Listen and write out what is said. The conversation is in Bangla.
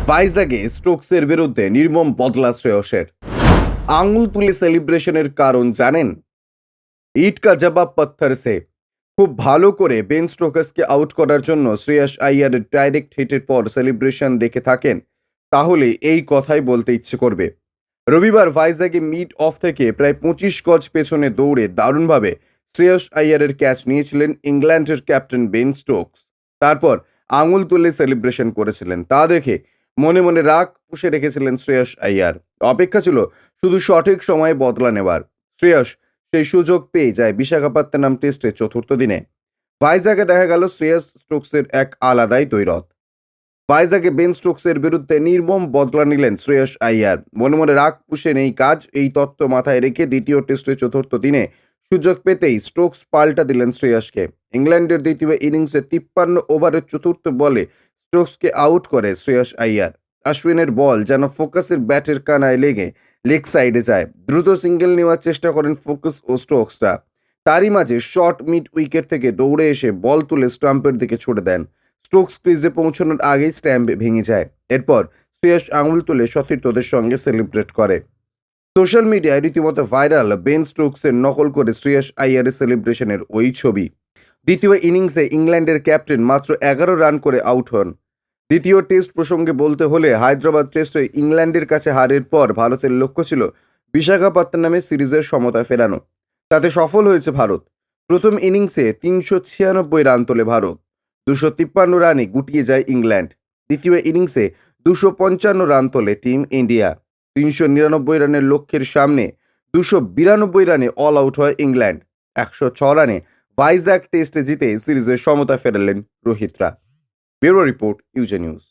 ভাইজাগে স্টোকসের বিরুদ্ধে নির্মম বদলা শ্রেয়সের। আঙুল তুলে সেলিব্রেশনের কারণ জানেন? ইট কা জবাব পত্থর সে। খুব ভালো করে বেন স্টোকসকে আউট করার জন্য শ্রেয়স আইয়ারের ডাইরেক্ট হিটের পর সেলিব্রেশন দেখে থাকেন, তাহলে এই কথাই বলতে ইচ্ছে করবে। রবিবার ভাইজাগে মিড অফ থেকে প্রায় 25 গজ পেছনে দৌড়ে দারুণভাবে শ্রেয়স আইয়ারের ক্যাচ নিয়েছিলেন ইংল্যান্ডের ক্যাপ্টেন বেন স্টোকস। তারপর আঙুল তুলে সেলিব্রেশন করেছিলেন। তা দেখে মনে মনে রাগ পুষে রেখেছিলেন শ্রেয়স আইয়ার। অপেক্ষা ছিল শুধু সঠিক সময়ে বদলা নেবার। শ্রেয়স সেই সুযোগ পেয়ে যায় বিশাখাপত্তনম টেস্টের চতুর্থ দিনে। ভাইজাগে দেখা গেল শ্রেয়স স্টোকসের এক আলাদাই দ্বৈরথ। ভাইজাগে বেন স্টোকসের বিরুদ্ধে নির্মম বদলা নিলেন শ্রেয়স আইয়ার। মনে মনে রাগ পুষে নেই কাজ, এই তত্ত্ব মাথায় রেখে দ্বিতীয় টেস্টের চতুর্থ দিনে সুযোগ পেতেই স্টোকস পাল্টা দিলেন শ্রেয়সকে। ইংল্যান্ডের দ্বিতীয় ইনিংসে 53 ওভারের চতুর্থ বলে স্টোকসকে আউট করে শ্রেয়স আইয়ার। অশ্বিনের বল যেন ফোকাসের ব্যাটের কানায় লেগে লেগ সাইডে যায়। দ্রুত সিঙ্গেল নেওয়ার চেষ্টা করেন ফোকাস ও স্টোকসরা। তারই মাঝে শর্ট মিড উইকেট থেকে দৌড়ে এসে বল তুলে স্টাম্পের দিকে ছুড়ে দেন। স্টোকস ক্রিজে পৌঁছানোর আগেই স্ট্যাম্প ভেঙে যায়। এরপর শ্রেয়স আঙুল তুলে সতীর্থদের সঙ্গে সেলিব্রেট করে। সোশ্যাল মিডিয়ায় রীতিমতো ভাইরাল বেন স্টোকসের নকল করে শ্রেয়স আইয়ারের সেলিব্রেশনের ওই ছবি। দ্বিতীয় ইনিংসে ইংল্যান্ডের ক্যাপ্টেন মাত্র 11 রান করে আউট হন। দ্বিতীয় টেস্ট প্রসঙ্গে বলতে হলে হায়দ্রাবাদ টেস্টে ইংল্যান্ডের কাছে হারের পর ভারতের লক্ষ্য ছিল বিশাখাপত্তনমে সিরিজের সমতা ফেরানো। তাতে সফল হয়েছে ভারত। প্রথম ইনিংসে 396 রান তোলে ভারত। 253 রানে গুটিয়ে যায় ইংল্যান্ড। দ্বিতীয় ইনিংসে 255 রান তোলে টিম ইন্ডিয়া। 399 রানের লক্ষ্যের সামনে 292 রানে অল আউট হয় ইংল্যান্ড। 106 রানে ভাইজাগ টেস্টে জিতে সিরিজের সমতা ফেরালেন রোহিতরা। ব্যুরো রিপোর্ট, ইউজে নিউজ।